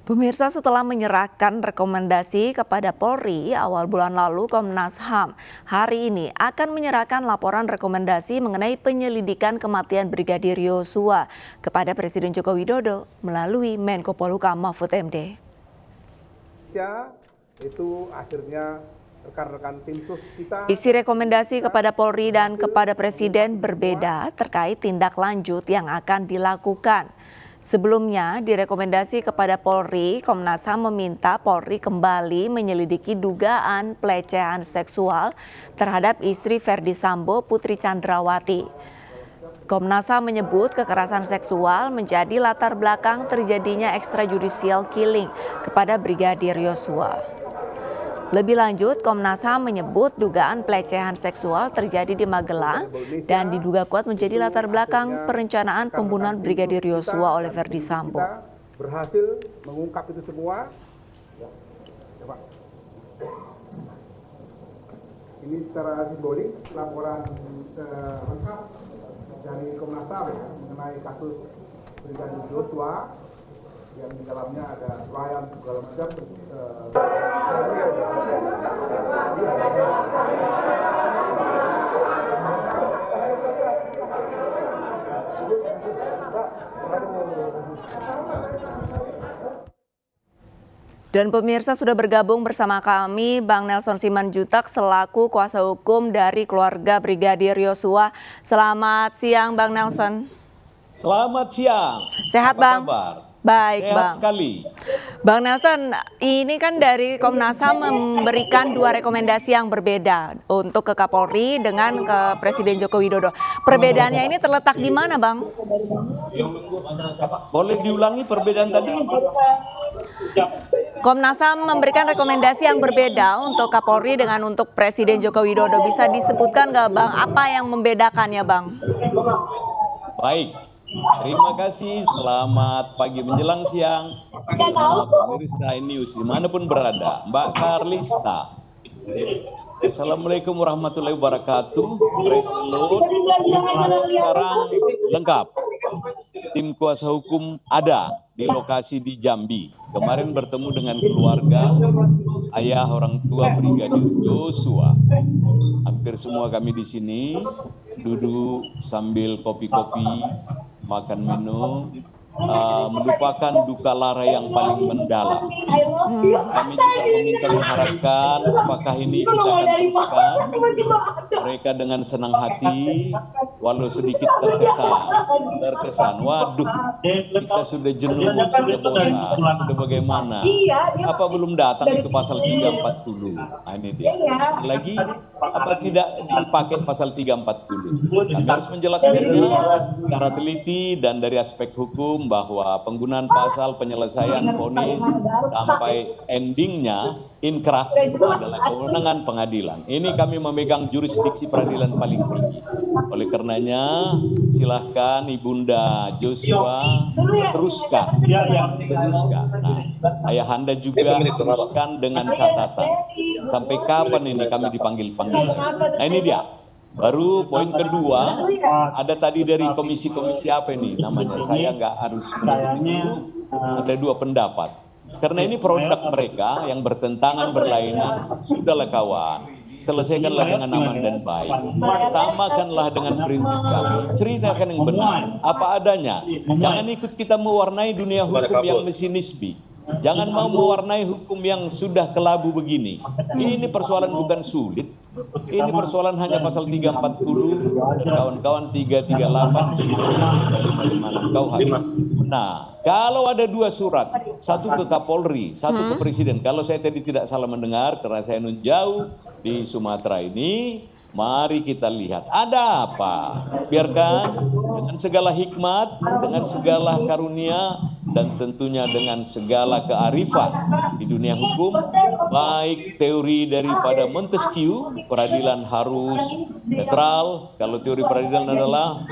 Pemirsa, setelah menyerahkan rekomendasi kepada Polri awal bulan lalu, Komnas HAM hari ini akan menyerahkan laporan rekomendasi mengenai penyelidikan kematian Brigadir Yosua kepada Presiden Joko Widodo melalui Menko Polhukam Mahfud MD. Itu akhirnya rekan-rekan tim sus kita. Isi rekomendasi kepada Polri dan kepada Presiden berbeda terkait tindak lanjut yang akan dilakukan. Sebelumnya, direkomendasi kepada Polri, Komnas HAM meminta Polri kembali menyelidiki dugaan pelecehan seksual terhadap istri Ferdy Sambo, Putri Chandrawati. Komnas HAM menyebut kekerasan seksual menjadi latar belakang terjadinya extrajudicial killing kepada Brigadir Yosua. Lebih lanjut, Komnas HAM menyebut dugaan pelecehan seksual terjadi di Magelang dan diduga kuat menjadi latar belakang perencanaan pembunuhan Brigadir Yosua oleh Ferdy Sambo. Berhasil mengungkap itu semua. Ini secara simbolik laporan lengkap dari Komnas HAM mengenai kasus Brigadir Yosua yang di dalamnya ada pelayan segala macam. Dan pemirsa, sudah bergabung bersama kami Bang Nelson Simanjuntak selaku kuasa hukum dari keluarga Brigadir Yosua. Selamat siang Bang Nelson. Selamat siang. Sehat Apa Bang? kabar? Baik Sehat Bang. sekali. Bang Nelson, ini kan dari Komnas HAM memberikan dua rekomendasi yang berbeda untuk ke Kapolri dengan ke Presiden Joko Widodo. Perbedaannya ini terletak di mana Bang? Boleh diulangi perbedaan tadi? Komnas HAM memberikan rekomendasi yang berbeda untuk Kapolri dengan untuk Presiden Joko Widodo. Bisa disebutkan nggak Bang, apa yang membedakannya Bang? Baik, terima kasih. Selamat pagi menjelang siang. Pemirsa News dimanapun berada, Mbak Karlista. Assalamualaikum warahmatullahi wabarakatuh. Praise the Lord. Sekarang lengkap. Tim kuasa hukum ada di lokasi di Jambi. Kemarin bertemu dengan keluarga ayah orang tua Brigadir Yosua. Hampir semua kami di sini duduk sambil kopi-kopi, makan minum, melupakan duka lara yang paling mendalam. Kami juga mengharapkan apakah ini kita akan teruskan mereka dengan senang hati, walau sedikit terkesan. Waduh, kita sudah jenuh, sudah bosan, sudah bagaimana? Apa belum datang itu pasal 340? Nah, ini dia. Sekali lagi, apa tidak dipakai pasal 340? Kami harus menjelaskannya secara teliti dan dari aspek hukum bahwa penggunaan pasal penyelesaian vonis sampai endingnya inkrah adalah kewenangan pengadilan. Ini kami memegang jurisdiksi peradilan paling tinggi. Oleh karenanya, silahkan Ibunda Joshua teruskan. Nah, ayahanda juga teruskan dengan catatan. Sampai kapan ini kami dipanggil-panggil? Nah, ini dia. Baru poin kedua, ada tadi dari komisi-komisi apa ini namanya, saya nggak harus menyebut itu, ada dua pendapat. Karena ini produk mereka yang bertentangan berlainan, sudahlah kawan, selesaikanlah dengan aman dan baik. Tamakanlah dengan prinsip kami, ceritakan yang benar, apa adanya. Jangan ikut kita mewarnai dunia hukum yang mesinisbi. Jangan mau mewarnai hukum yang sudah kelabu begini. Ini persoalan bukan sulit. Ini persoalan hanya pasal 340 dan kawan-kawan 338 556 KUHP. Nah, kalau ada dua surat, satu ke Kapolri, satu ke Presiden. Kalau saya tadi tidak salah mendengar, karena saya jauh di Sumatera ini, mari kita lihat ada apa. Biarkan dengan segala hikmat, dengan segala karunia, dan tentunya dengan segala kearifan di dunia hukum, baik teori daripada Montesquieu, peradilan harus netral. Kalau teori peradilan adalah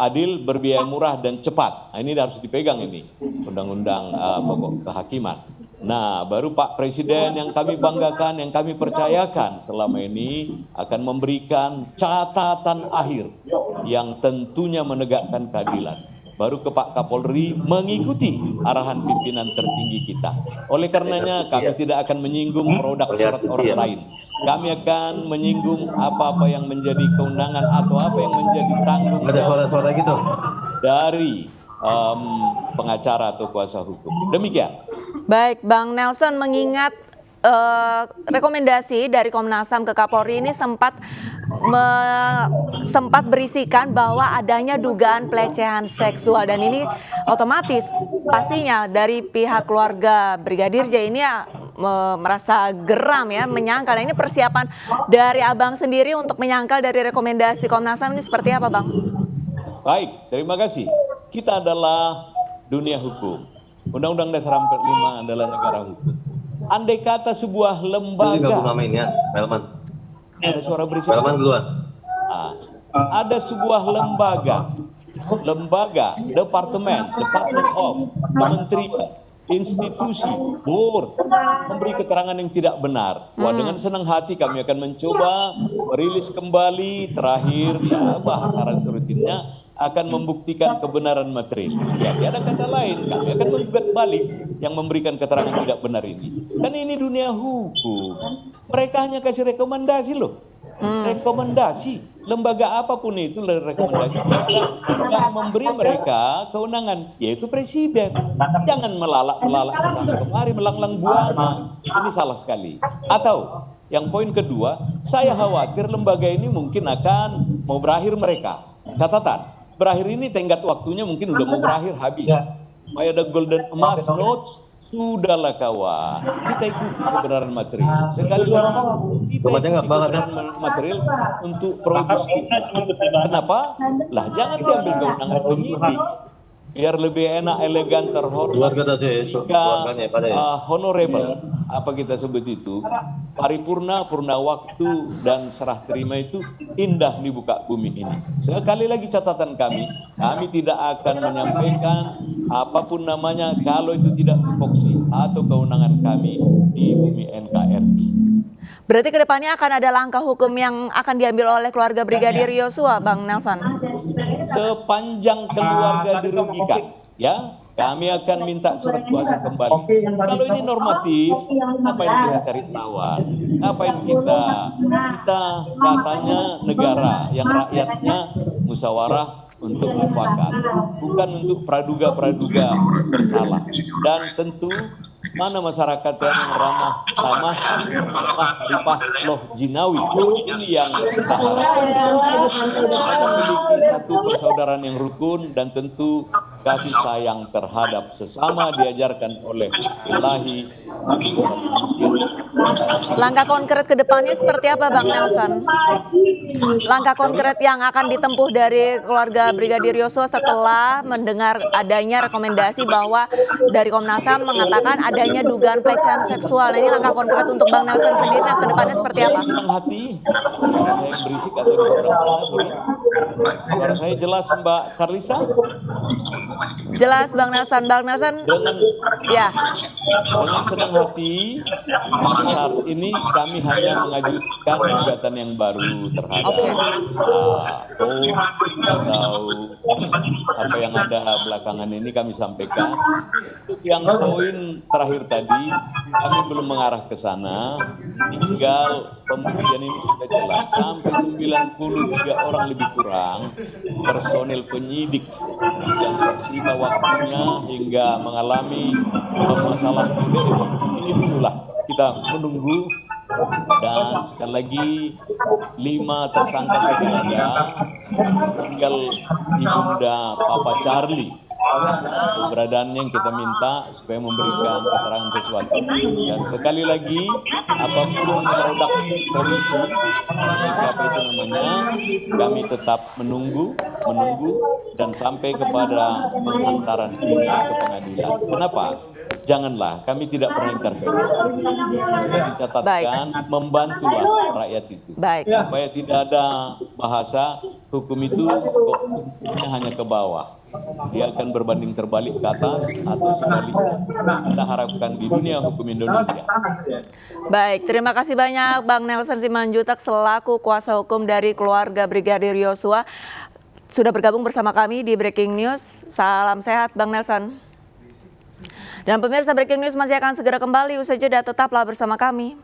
adil, berbiaya murah, dan cepat. Nah, ini harus dipegang ini, undang-undang pokok kehakiman. Nah, baru Pak Presiden yang kami banggakan, yang kami percayakan selama ini akan memberikan catatan akhir yang tentunya menegakkan keadilan. baru ke Pak Kapolri mengikuti arahan pimpinan tertinggi kita. Oleh karenanya kami tidak akan menyinggung produk surat orang lain. Kami akan menyinggung apa-apa yang menjadi keundangan atau apa yang menjadi tanggung jawab gitu dari pengacara atau kuasa hukum. Demikian. Baik, Bang Nelson, mengingat rekomendasi dari Komnas HAM ke Kapolri ini sempat berisikan bahwa adanya dugaan pelecehan seksual, dan ini otomatis pastinya dari pihak keluarga Brigadir J ini merasa geram ya, menyangkal. Nah, ini persiapan dari Abang sendiri untuk menyangkal dari rekomendasi Komnas HAM ini seperti apa, Bang? Baik, terima kasih. Kita adalah dunia hukum. Undang-Undang Dasar 45 adalah negara hukum. Andai kata sebuah lembaga, ada suara berisik. Ada sebuah lembaga, departemen of, kementerian, institusi, board memberi keterangan yang tidak benar. Wah, dengan senang hati kami akan mencoba merilis kembali terakhir ya, bahasa rutinnya akan membuktikan kebenaran material. Ya, tiada kata lain, kami akan menggugat balik yang memberikan keterangan tidak benar ini. Kan ini dunia hukum. Mereka hanya kasih rekomendasi loh. Rekomendasi. Lembaga apapun itu rekomendasi yang memberi mereka kewenangan, yaitu presiden. Jangan melalak kesana kemari, melanglang buana. Ini salah sekali. Atau yang poin kedua, saya khawatir lembaga ini mungkin akan mau berakhir mereka. Catatan, berakhir ini tenggat waktunya mungkin udah mau berakhir, habis. Supaya ada golden emas notes, sudahlah kawan, kita ikuti kebenaran material. Sekali lagi, kita ikuti kebenaran material untuk produksi. Kenapa? Lah, jangan diambil kewenangan penyidik. Biar lebih enak, elegan, terhormat, honorable, apa kita sebut itu, paripurna, purna waktu, dan serah terima itu indah di buka bumi ini. Sekali lagi catatan kami tidak akan menyampaikan apapun namanya kalau itu tidak tupoksi atau kewenangan kami di bumi NKRI. Berarti kedepannya akan ada langkah hukum yang akan diambil oleh keluarga Brigadir Yosua, Bang Nelson? Sepanjang keluarga dirugikan, ya, kami akan minta surat kuasa kembali. Kalau ini normatif, apa yang kita cari lawan? Apa yang kita katanya negara yang rakyatnya musyawarah untuk mufakat, bukan untuk praduga bersalah. Dan tentu mana masyarakat yang ramah ripah loh jinawi, ini yang kita harapkan. Kita memiliki satu persaudaraan yang rukun dan tentu kasih sayang terhadap sesama diajarkan oleh Ilahi. Langkah konkret ke depannya seperti apa, Bang Nelson? Langkah konkret yang akan ditempuh dari keluarga Brigadir Yosua setelah mendengar adanya rekomendasi bahwa dari Komnas HAM mengatakan adanya dugaan pelecehan seksual. Nah, ini langkah konkret untuk Bang Nelson sendiri yang ke depannya seperti apa? Senang hati, suara saya berisik atau di seberang sana, sorry. Suara saya jelas, Mbak Karlisa? Jelas, Bang Nelson. Bang Nelson, Dengan senang hati, saat ini kami hanya mengajukan gugatan yang baru terhadap atau apa yang ada belakangan ini kami sampaikan. Yang poin terakhir tadi, kami belum mengarah ke sana, tinggal pembuktian ini sudah jelas. Sampai 93 orang lebih kurang personil penyidik yang tersita waktunya hingga mengalami masalah ini dululah kita menunggu. Dan sekali lagi 5 tersangka sudah ada, tinggal Ibunda Papa Charlie keberadaannya yang kita minta supaya memberikan keterangan sesuatu. Dan sekali lagi, apapun produk polisi, siapa itu namanya, kami tetap menunggu dan sampai kepada pengantaran ini ke pengadilan. Kenapa? Janganlah, kami tidak pernah intervensi. Dicatatkan, membantulah rakyat itu. Supaya tidak ada bahasa hukum itu kok hanya ke bawah. Dia akan berbanding terbalik ke atas atau sebaliknya. Kita harapkan di dunia hukum Indonesia. Baik, terima kasih banyak Bang Nelson Simanjuntak selaku kuasa hukum dari keluarga Brigadir Yosua. sudah bergabung bersama kami di Breaking News. Salam sehat Bang Nelson. Dan pemirsa, Breaking News masih akan segera kembali usai jeda, tetaplah bersama kami.